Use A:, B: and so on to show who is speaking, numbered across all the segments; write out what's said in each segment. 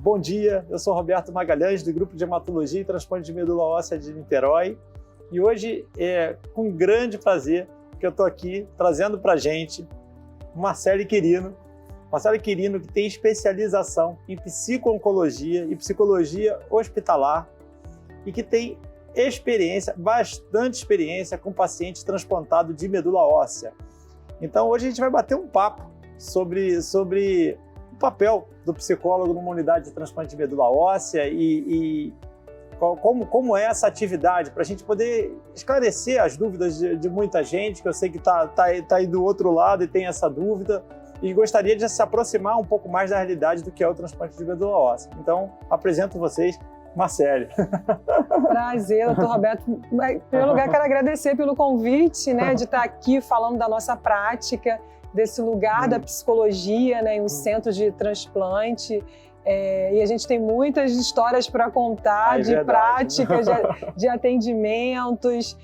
A: bom dia. Eu sou Roberto Magalhães, do Grupo de Hematologia e Transplante de Medula Óssea de Niterói. E hoje é com grande prazer que eu estou aqui trazendo para a gente Marcele Quirino. Marcele Quirino, que tem especialização em psico-oncologia e psicologia hospitalar e que tem bastante experiência com paciente transplantado de medula óssea. Então hoje a gente vai bater um papo sobre o papel do psicólogo numa unidade de transplante de medula óssea e como é essa atividade, para a gente poder esclarecer as dúvidas de muita gente, que eu sei que está aí do outro lado e tem essa dúvida, e gostaria de se aproximar um pouco mais da realidade do que é o transplante de medula óssea. Então, apresento vocês, Marcele.
B: Prazer, doutor Roberto. Em primeiro lugar, quero agradecer pelo convite, né, de estar aqui falando da nossa prática, desse lugar da psicologia, né, em um centro de transplante. E a gente tem muitas histórias para contar, de práticas, de atendimentos,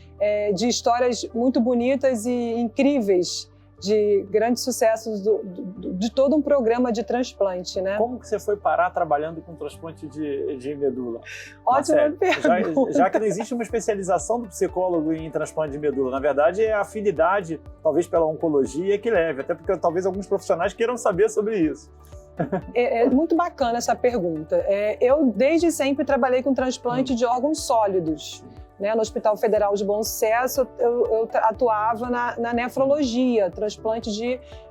B: de histórias muito bonitas e incríveis, de grandes sucessos de todo um programa de transplante, né?
A: Como que você foi parar trabalhando com transplante de medula?
B: Ótima pergunta.
A: Já que não existe uma especialização do psicólogo em transplante de medula, na verdade é a afinidade, talvez pela oncologia, que leve, até porque talvez alguns profissionais queiram saber sobre isso.
B: É muito bacana essa pergunta. Eu, desde sempre, trabalhei com transplante de órgãos sólidos. No Hospital Federal de Bom Sucesso, eu atuava na nefrologia, transplante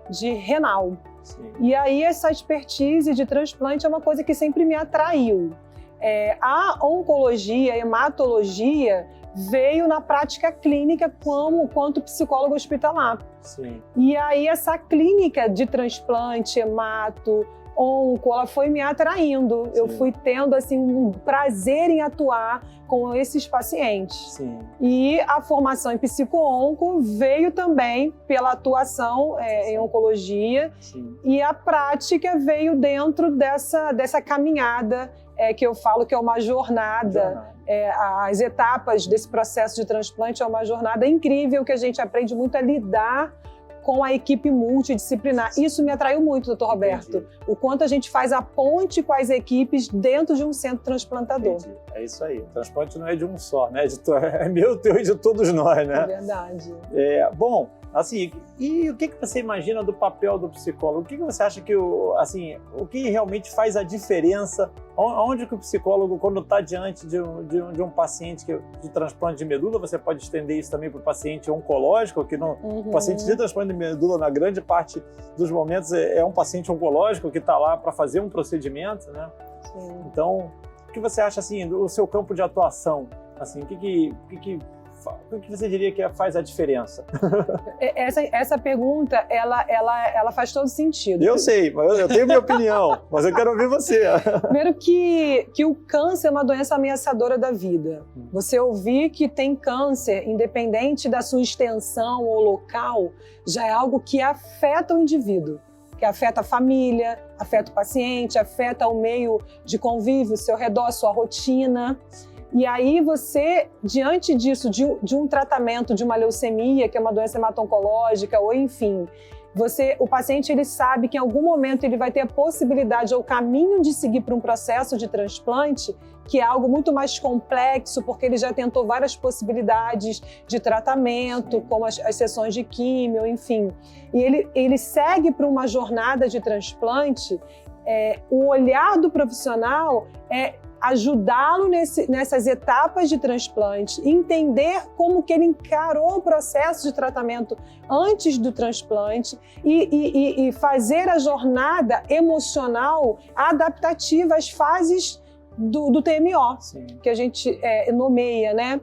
B: de renal.
A: Sim.
B: E aí essa expertise de transplante é uma coisa que sempre me atraiu. A oncologia, a hematologia, veio na prática clínica quanto psicólogo hospitalar.
A: Sim.
B: E aí essa clínica de transplante, hemato, onco, ela foi me atraindo. Sim. Eu fui tendo assim, um prazer em atuar com esses pacientes.
A: Sim.
B: E a formação em psico-onco veio também pela atuação em oncologia.
A: Sim.
B: E a prática veio dentro dessa caminhada que eu falo que é uma jornada. As etapas desse processo de transplante é uma jornada incrível que a gente aprende muito a lidar com a equipe multidisciplinar. Isso me atraiu muito, doutor Roberto.
A: Entendi.
B: O quanto a gente faz a ponte com as equipes dentro de um centro transplantador.
A: Entendi. É isso aí. O transplante não é de um só, né? É meu, teu e de todos nós, né?
B: É verdade.
A: Bom, assim, e o que você imagina do papel do psicólogo? O que você acha que, o que realmente faz a diferença? Onde que o psicólogo, quando está diante de um paciente de transplante de medula, você pode estender isso também para o paciente oncológico, que o paciente de transplante de medula, na grande parte dos momentos, é um paciente oncológico que está lá para fazer um procedimento, né?
B: Sim.
A: Então, o que você acha, assim, do seu campo de atuação? Assim, o que você diria que faz a diferença?
B: Essa pergunta, ela faz todo sentido.
A: Eu sei, eu tenho minha opinião, mas eu quero ouvir você.
B: Primeiro que o câncer é uma doença ameaçadora da vida. Você ouvir que tem câncer, independente da sua extensão ou local, já é algo que afeta o indivíduo, que afeta a família, afeta o paciente, afeta o meio de convívio, o seu redor, a sua rotina. E aí você, diante disso, de um tratamento de uma leucemia, que é uma doença hemato-oncológica, ou enfim, o paciente ele sabe que em algum momento ele vai ter a possibilidade ou o caminho de seguir para um processo de transplante, que é algo muito mais complexo, porque ele já tentou várias possibilidades de tratamento, como as sessões de químio, enfim. E ele segue para uma jornada de transplante, o olhar do profissional é ajudá-lo nessas etapas de transplante, entender como que ele encarou o processo de tratamento antes do transplante e fazer a jornada emocional adaptativa às fases do TMO,
A: Sim.
B: que a gente nomeia, né?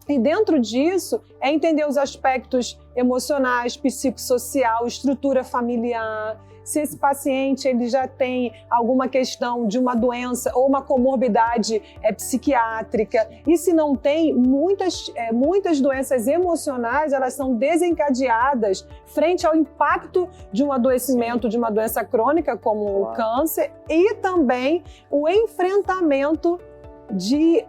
B: E dentro disso é entender os aspectos emocionais, psicossocial, estrutura familiar, se esse paciente ele já tem alguma questão de uma doença ou uma comorbidade psiquiátrica. E se não tem, muitas doenças emocionais elas são desencadeadas frente ao impacto de um adoecimento, de uma doença crônica como o câncer, e também o enfrentamento de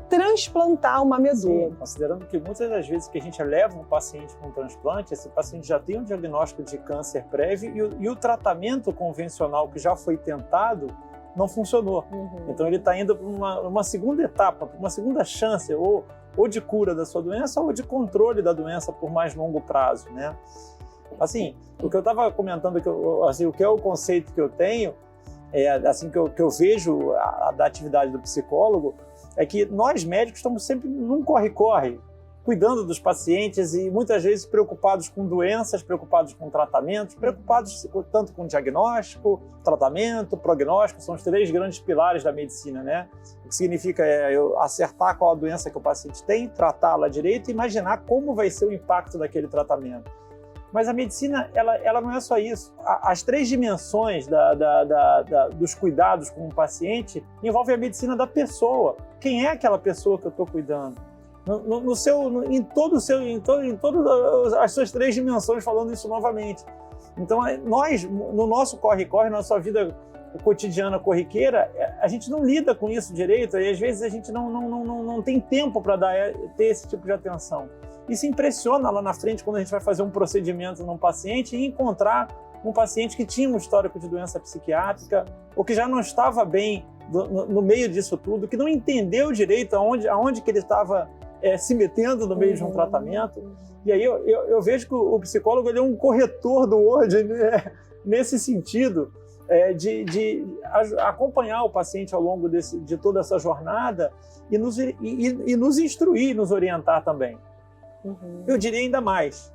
B: transplantar uma medula.
A: Sim, considerando que muitas das vezes que a gente leva um paciente com transplante, esse paciente já tem um diagnóstico de câncer prévio e o tratamento convencional que já foi tentado não funcionou. Então ele está indo para uma segunda etapa, para uma segunda chance, ou de cura da sua doença ou de controle da doença por mais longo prazo, né? Assim, o que eu estava comentando, assim, o que é o conceito que eu tenho, assim, que eu vejo da atividade do psicólogo, é que nós médicos estamos sempre num corre-corre, cuidando dos pacientes e muitas vezes preocupados com doenças, preocupados com tratamentos, preocupados tanto com diagnóstico, tratamento, prognóstico, são os 3 grandes pilares da medicina, né? O que significa eu acertar qual a doença que o paciente tem, tratá-la direito e imaginar como vai ser o impacto daquele tratamento. Mas a medicina, ela não é só isso. As 3 dimensões dos cuidados com o paciente envolvem a medicina da pessoa. Quem é aquela pessoa que eu estou cuidando? Em todas as suas 3 dimensões, falando isso novamente. Então, nós, no nosso corre-corre, na nossa vida cotidiana corriqueira, a gente não lida com isso direito e às vezes a gente não tem tempo para ter esse tipo de atenção. Isso impressiona lá na frente quando a gente vai fazer um procedimento num paciente e encontrar um paciente que tinha um histórico de doença psiquiátrica ou que já não estava bem no meio disso tudo, que não entendeu direito aonde que ele estava se metendo no meio de um tratamento. E aí eu vejo que o psicólogo ele é um corretor do Word, né? Nesse sentido, de acompanhar o paciente ao longo de toda essa jornada e nos instruir, nos orientar também. Eu diria ainda mais.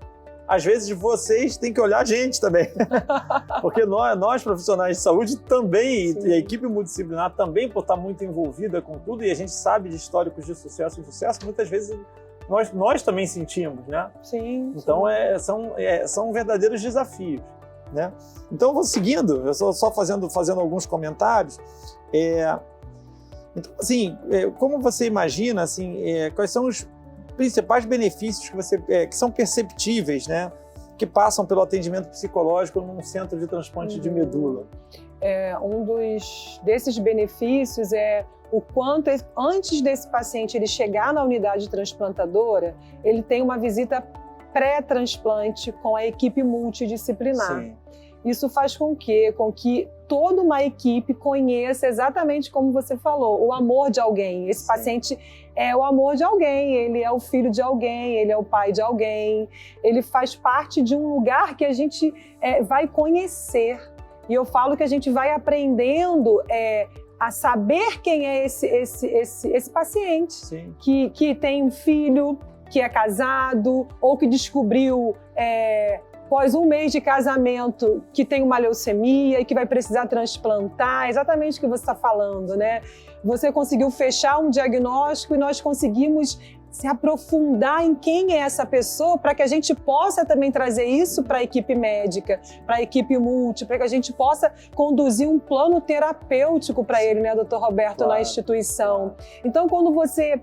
A: Às vezes vocês têm que olhar a gente também, porque nós profissionais de saúde também, e a equipe multidisciplinar também, por estar muito envolvida com tudo, e a gente sabe de históricos de sucesso e insucesso, muitas vezes nós também sentimos, né?
B: Sim.
A: Então são verdadeiros desafios, né? Então eu vou seguindo, eu só fazendo alguns comentários. Então, assim, como você imagina, assim, quais são os principais benefícios que são perceptíveis, né, que passam pelo atendimento psicológico num centro de transplante de medula?
B: Um desses benefícios é o quanto, antes desse paciente ele chegar na unidade transplantadora, ele tem uma visita pré-transplante com a equipe multidisciplinar. Sim. Isso faz com que toda uma equipe conheça exatamente como você falou, o amor de alguém. Esse paciente é o amor de alguém, ele é o filho de alguém, ele é o pai de alguém, ele faz parte de um lugar que a gente vai conhecer. E eu falo que a gente vai aprendendo a saber quem é esse paciente, que tem um filho, que é casado, ou que descobriu após um mês de casamento, que tem uma leucemia e que vai precisar transplantar, exatamente o que você está falando, né? Você conseguiu fechar um diagnóstico e nós conseguimos se aprofundar em quem é essa pessoa para que a gente possa também trazer isso para a equipe médica, para a equipe multi, para que a gente possa conduzir um plano terapêutico para ele, né, Dr. Roberto, claro, na instituição. Então, quando você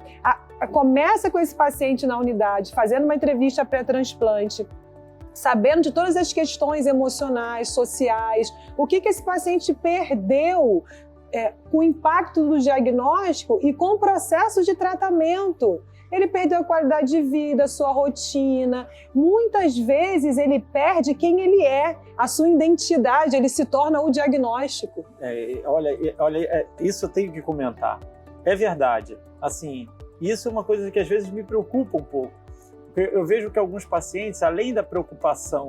B: começa com esse paciente na unidade, fazendo uma entrevista pré-transplante, sabendo de todas as questões emocionais, sociais, o que esse paciente perdeu com o impacto do diagnóstico e com o processo de tratamento. Ele perdeu a qualidade de vida, sua rotina. Muitas vezes ele perde quem ele é, a sua identidade, ele se torna o diagnóstico.
A: Olha, isso eu tenho que comentar. É verdade. Assim, isso é uma coisa que às vezes me preocupa um pouco. Eu vejo que alguns pacientes, além da preocupação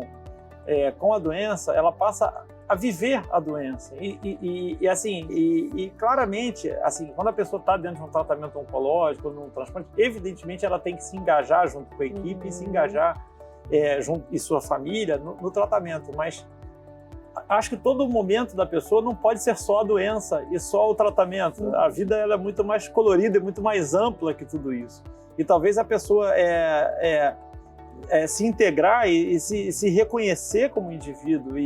A: com a doença, ela passa a viver a doença. E claramente, assim, quando a pessoa está dentro de um tratamento oncológico, num transplante, evidentemente ela tem que se engajar junto com a equipe, e se engajar junto e sua família no tratamento. Mas acho que todo momento da pessoa não pode ser só a doença e só o tratamento. A vida ela é muito mais colorida e muito mais ampla que tudo isso. E talvez a pessoa se integrar e se reconhecer como indivíduo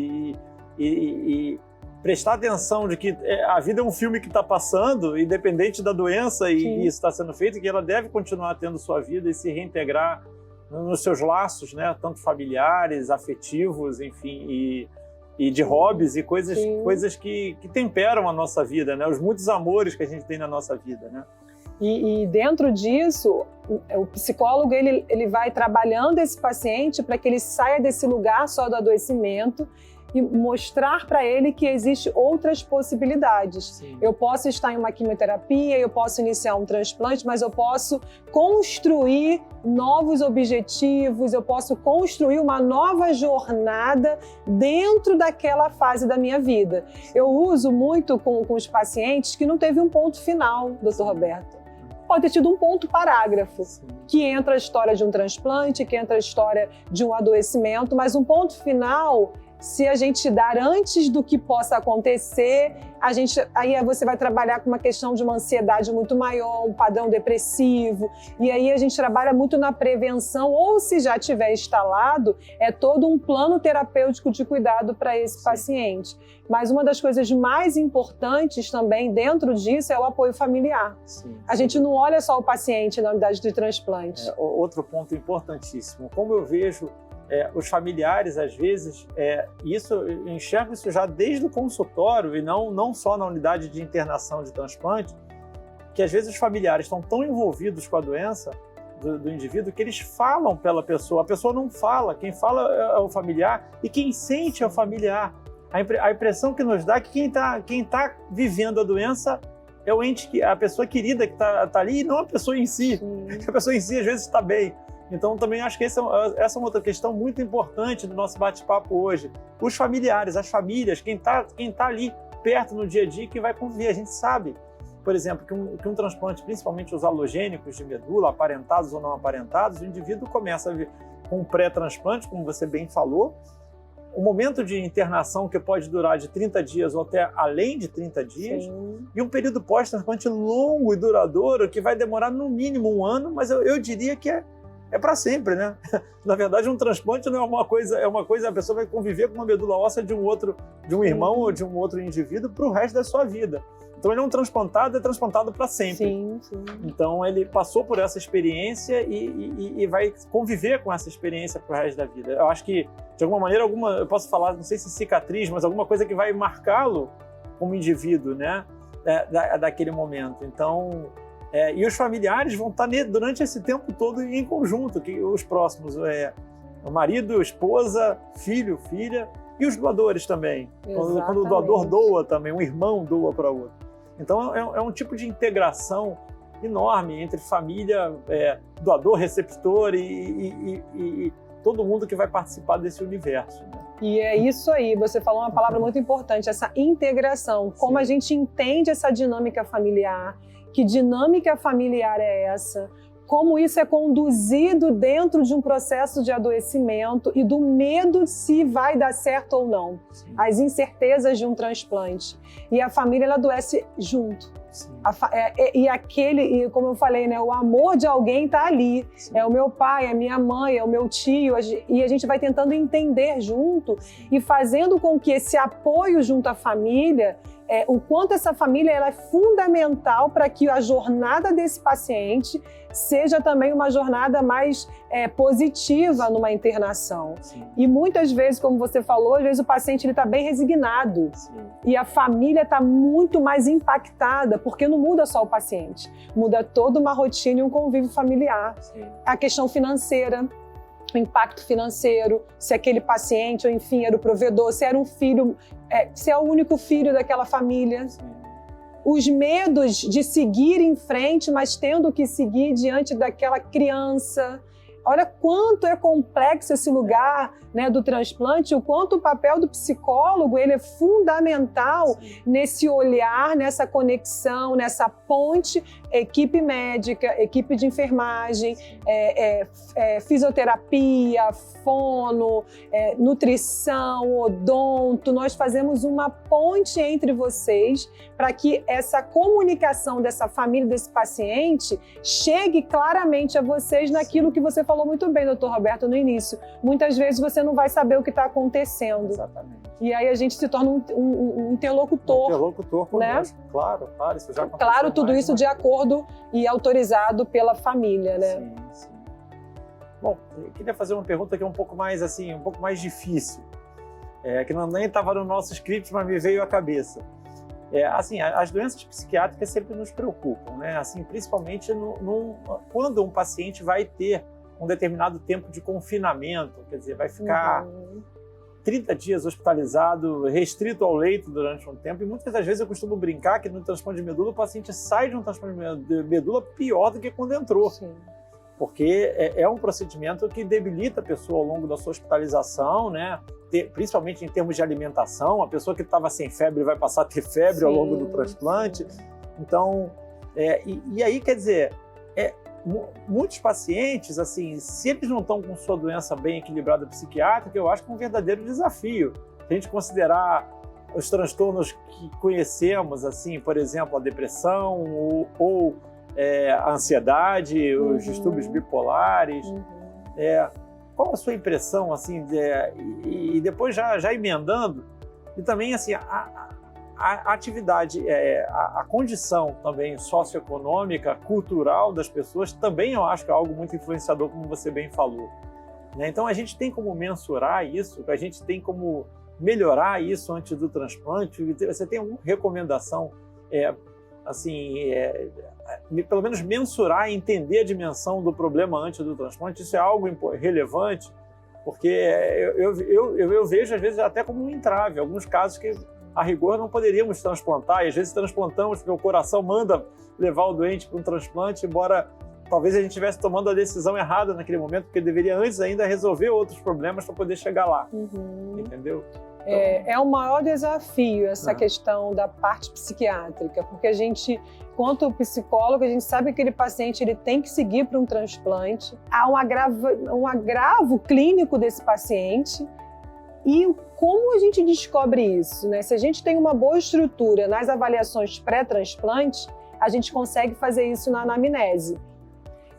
A: e prestar atenção de que a vida é um filme que está passando, independente da doença, e isso está sendo feito, e que ela deve continuar tendo sua vida e se reintegrar nos seus laços, né, tanto familiares, afetivos, enfim, e de hobbies e coisas que temperam a nossa vida, né, os muitos amores que a gente tem na nossa vida, né?
B: E dentro disso, o psicólogo ele vai trabalhando esse paciente para que ele saia desse lugar só do adoecimento e mostrar para ele que existem outras possibilidades.
A: Sim.
B: Eu posso estar em uma quimioterapia, eu posso iniciar um transplante, mas eu posso construir novos objetivos, eu posso construir uma nova jornada dentro daquela fase da minha vida. Eu uso muito com os pacientes que não teve um ponto final, doutor Roberto. Pode ter tido um ponto parágrafo, que entra a história de um transplante, que entra a história de um adoecimento, mas um ponto final, se a gente dar antes do que possa acontecer, aí você vai trabalhar com uma questão de uma ansiedade muito maior, um padrão depressivo, e aí a gente trabalha muito na prevenção, ou se já tiver instalado, é todo um plano terapêutico de cuidado para esse paciente. Mas uma das coisas mais importantes também dentro disso é o apoio familiar.
A: Sim.
B: A gente não olha só o paciente na unidade de transplante.
A: Outro ponto importantíssimo, como eu vejo os familiares, às vezes, eu enxergo isso já desde o consultório e não só na unidade de internação de transplante, que às vezes os familiares estão tão envolvidos com a doença do indivíduo que eles falam pela pessoa. A pessoa não fala, quem fala é o familiar e quem sente é o familiar. A impressão que nos dá é que quem tá vivendo a doença é o ente, a pessoa querida que tá ali e não a pessoa em si. A pessoa em si às vezes está bem. Então, também acho que essa é uma outra questão muito importante do nosso bate-papo hoje. Os familiares, as famílias, quem tá ali perto no dia a dia, que vai conviver. A gente sabe, por exemplo, que um transplante, principalmente os halogênicos de medula, aparentados ou não aparentados, o indivíduo começa a vir com um pré-transplante, como você bem falou, um momento de internação que pode durar de 30 dias ou até além de 30 dias, sim, e um período pós-transplante longo e duradouro que vai demorar no mínimo 1 ano, mas eu diria que é para sempre, né? Na verdade, um transplante não é uma coisa, a pessoa vai conviver com uma medula óssea de um irmão ou de um outro indivíduo para o resto da sua vida. Então, ele é transplantado para sempre.
B: Sim, sim.
A: Então, ele passou por essa experiência e vai conviver com essa experiência para o resto da vida. Eu acho que, de alguma maneira, eu posso falar, não sei se cicatriz, mas alguma coisa que vai marcá-lo como indivíduo, né? Daquele momento. Então, e os familiares vão estar durante esse tempo todo em conjunto, que os próximos o marido, esposa, filho, filha, e os doadores também. Quando o doador doa também, um irmão doa para outro. Então é um tipo de integração enorme entre família, doador, receptor e todo mundo que vai participar desse universo, né?
B: E é isso aí, você falou uma palavra muito importante, essa integração, como a gente entende essa dinâmica familiar, que dinâmica familiar é essa, como isso é conduzido dentro de um processo de adoecimento e do medo se vai dar certo ou não, as incertezas de um transplante. E a família, ela adoece junto. E como eu falei, né, o amor de alguém está ali. Sim. É o meu pai, é a minha mãe, é o meu tio, e a gente vai tentando entender junto e fazendo com que esse apoio junto à família, o quanto essa família ela é fundamental para que a jornada desse paciente seja também uma jornada mais positiva numa internação. Sim. E muitas vezes, como você falou, às vezes o paciente está bem resignado. Sim. E a família está muito mais impactada, porque não muda só o paciente, muda toda uma rotina e um convívio familiar. Sim. A questão financeira, o impacto financeiro, se aquele paciente, ou enfim, era o provedor, se era um filho, se é o único filho daquela família. Sim. Os medos de seguir em frente, mas tendo que seguir diante daquela criança. Olha quanto é complexo esse lugar, né, do transplante, o quanto o papel do psicólogo ele é fundamental. Sim. Nesse olhar, nessa conexão, nessa ponte, equipe médica, equipe de enfermagem, fisioterapia, fono, nutrição, odonto. Nós fazemos uma ponte entre vocês para que essa comunicação dessa família, desse paciente, chegue claramente a vocês naquilo que você falou muito bem, doutor Roberto, no início. Muitas vezes você não vai saber o que está acontecendo.
A: Exatamente.
B: E aí a gente se torna um interlocutor.
A: Um interlocutor conosco, né? Claro, isso já aconteceu.
B: Claro, tudo isso de acordo e autorizado pela família, né?
A: Sim, sim. Bom, eu queria fazer uma pergunta que é um pouco mais difícil, que nem estava no nosso script, mas me veio à cabeça. As doenças psiquiátricas sempre nos preocupam, né? Assim, principalmente quando um paciente vai ter um determinado tempo de confinamento, quer dizer, vai ficar 30 dias hospitalizado, restrito ao leito durante um tempo, e muitas das vezes eu costumo brincar que no transplante de medula o paciente sai de um transplante de medula pior do que quando entrou.
B: Sim.
A: Porque é um procedimento que debilita a pessoa ao longo da sua hospitalização, né? Principalmente em termos de alimentação. A pessoa que estava sem febre vai passar a ter febre ao longo do transplante. Então, e aí, quer dizer, muitos pacientes, assim, se eles não estão com sua doença bem equilibrada psiquiátrica, eu acho que é um verdadeiro desafio. Se a gente considerar os transtornos que conhecemos, assim, por exemplo, a depressão ou a ansiedade, os distúrbios bipolares. Qual a sua impressão, assim, e depois já emendando, e também, assim, a atividade, a condição também socioeconômica, cultural das pessoas, também eu acho que é algo muito influenciador, como você bem falou. Né? Então, a gente tem como mensurar isso, a gente tem como melhorar isso antes do transplante. Você tem alguma recomendação, pelo menos mensurar e entender a dimensão do problema antes do transplante? Isso é algo relevante, porque eu vejo, às vezes, até como um entrave. Alguns casos que, a rigor, não poderíamos transplantar, e às vezes transplantamos porque o coração manda levar o doente para um transplante, embora talvez a gente estivesse tomando a decisão errada naquele momento, porque deveria antes ainda resolver outros problemas para poder chegar lá. Entendeu? Então,
B: é o maior desafio essa questão da parte psiquiátrica, porque a gente, quanto psicólogo, a gente sabe que aquele paciente ele tem que seguir para um transplante. Há um agravo clínico desse paciente. E como a gente descobre isso, né? Se a gente tem uma boa estrutura nas avaliações pré-transplante, a gente consegue fazer isso na anamnese.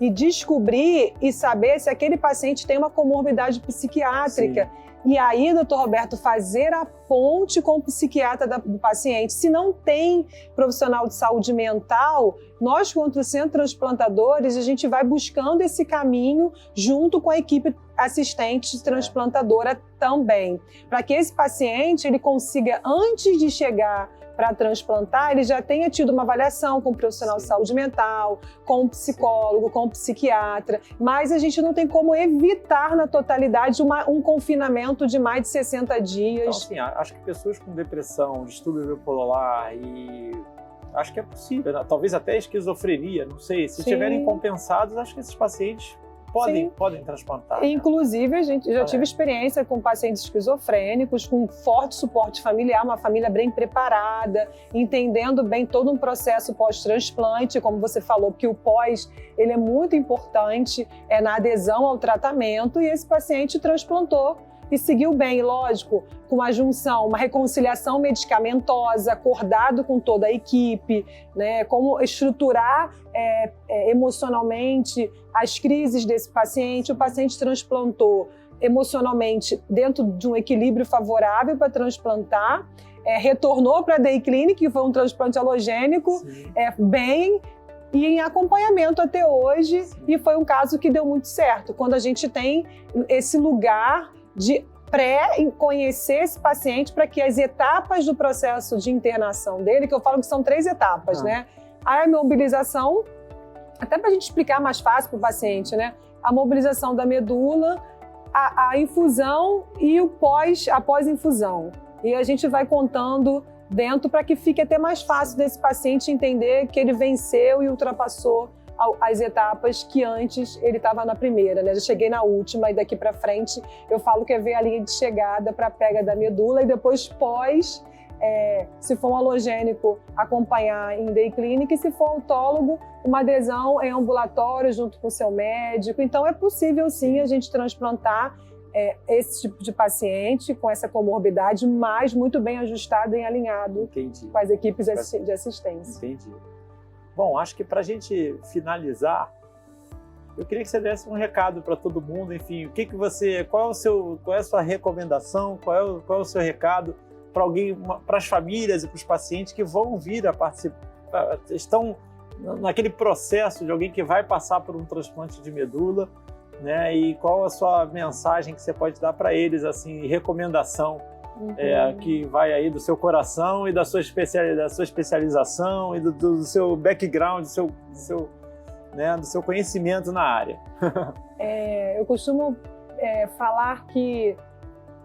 B: E descobrir e saber se aquele paciente tem uma comorbidade psiquiátrica. Sim. E aí, doutor Roberto, fazer a ponte com o psiquiatra do paciente. Se não tem profissional de saúde mental, nós, quanto centro transplantadores, a gente vai buscando esse caminho junto com a equipe assistente transplantadora também, para que esse paciente ele consiga, antes de chegar para transplantar, ele já tenha tido uma avaliação com um profissional de saúde mental, com um psicólogo, com um psiquiatra, mas a gente não tem como evitar na totalidade um confinamento de mais de 60 dias.
A: Então, assim, acho que pessoas com depressão, distúrbio bipolar e acho que é possível, né? Talvez até esquizofrenia, não sei, se estiverem compensados, acho que esses pacientes podem transplantar. Né?
B: Inclusive, a gente já tive experiência com pacientes esquizofrênicos, com forte suporte familiar, uma família bem preparada, entendendo bem todo um processo pós-transplante, como você falou, porque o pós ele é muito importante na adesão ao tratamento, e esse paciente transplantou e seguiu bem, lógico, com uma junção, uma reconciliação medicamentosa, acordado com toda a equipe, né? Como estruturar emocionalmente as crises desse paciente. O paciente transplantou emocionalmente dentro de um equilíbrio favorável para transplantar, retornou para a Day Clinic, que foi um transplante alogênico, bem, e em acompanhamento até hoje. Sim. E foi um caso que deu muito certo, quando a gente tem esse lugar de conhecer esse paciente, para que as etapas do processo de internação dele, que eu falo que são 3 etapas, né? A mobilização, até para a gente explicar mais fácil para o paciente, né? A mobilização da medula, a infusão e a pós-infusão. E a gente vai contando dentro para que fique até mais fácil desse paciente entender que ele venceu e ultrapassou as etapas que antes ele estava na primeira, né? Já cheguei na última e daqui para frente eu falo que é ver a linha de chegada para a pega da medula, e depois se for um alogênico, acompanhar em Day Clinic, e se for autólogo, uma adesão em ambulatório junto com o seu médico. Então é possível sim a gente transplantar esse tipo de paciente com essa comorbidade, mas muito bem ajustado e alinhado com as equipes de assistência.
A: Entendi. Bom, acho que para a gente finalizar, eu queria que você desse um recado para todo mundo. Enfim, qual é a sua recomendação, qual é o seu recado para para as famílias e para os pacientes que vão vir a participar, estão naquele processo de alguém que vai passar por um transplante de medula, né? E qual a sua mensagem que você pode dar para eles, assim, recomendação? Que vai aí do seu coração e da sua especialização e do seu background, do seu conhecimento na área.
B: Eu costumo falar que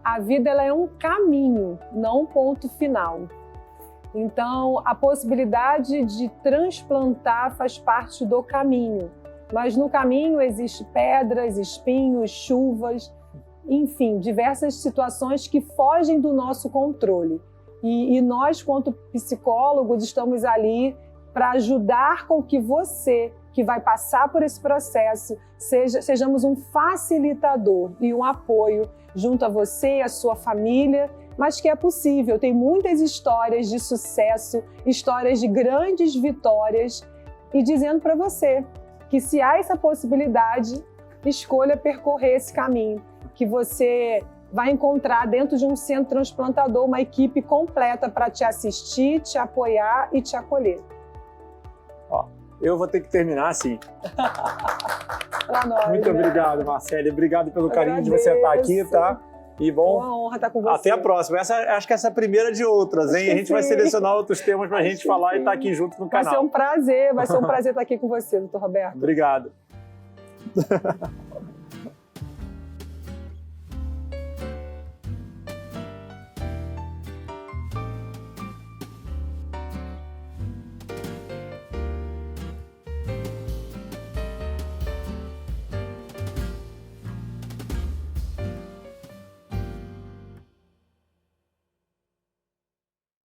B: a vida ela é um caminho, não um ponto final. Então, a possibilidade de transplantar faz parte do caminho. Mas no caminho existem pedras, espinhos, chuvas, enfim, diversas situações que fogem do nosso controle. E nós, quanto psicólogos, estamos ali para ajudar com que você, que vai passar por esse processo, sejamos um facilitador e um apoio junto a você e a sua família, mas que é possível. Tem muitas histórias de sucesso, histórias de grandes vitórias, e dizendo para você que se há essa possibilidade, escolha percorrer esse caminho, que você vai encontrar dentro de um centro transplantador uma equipe completa para te assistir, te apoiar e te acolher.
A: Ó, eu vou ter que terminar assim.
B: Pra nós,
A: Muito
B: né?
A: obrigado, Marcele. Obrigado pelo carinho de você estar aqui, tá? E bom,
B: uma honra estar com você.
A: até a próxima. Acho que essa é a primeira de outras, hein? A gente vai selecionar outros temas para a gente falar e estar aqui junto no canal.
B: Vai ser um prazer estar aqui com você, doutor Roberto.
A: Obrigado.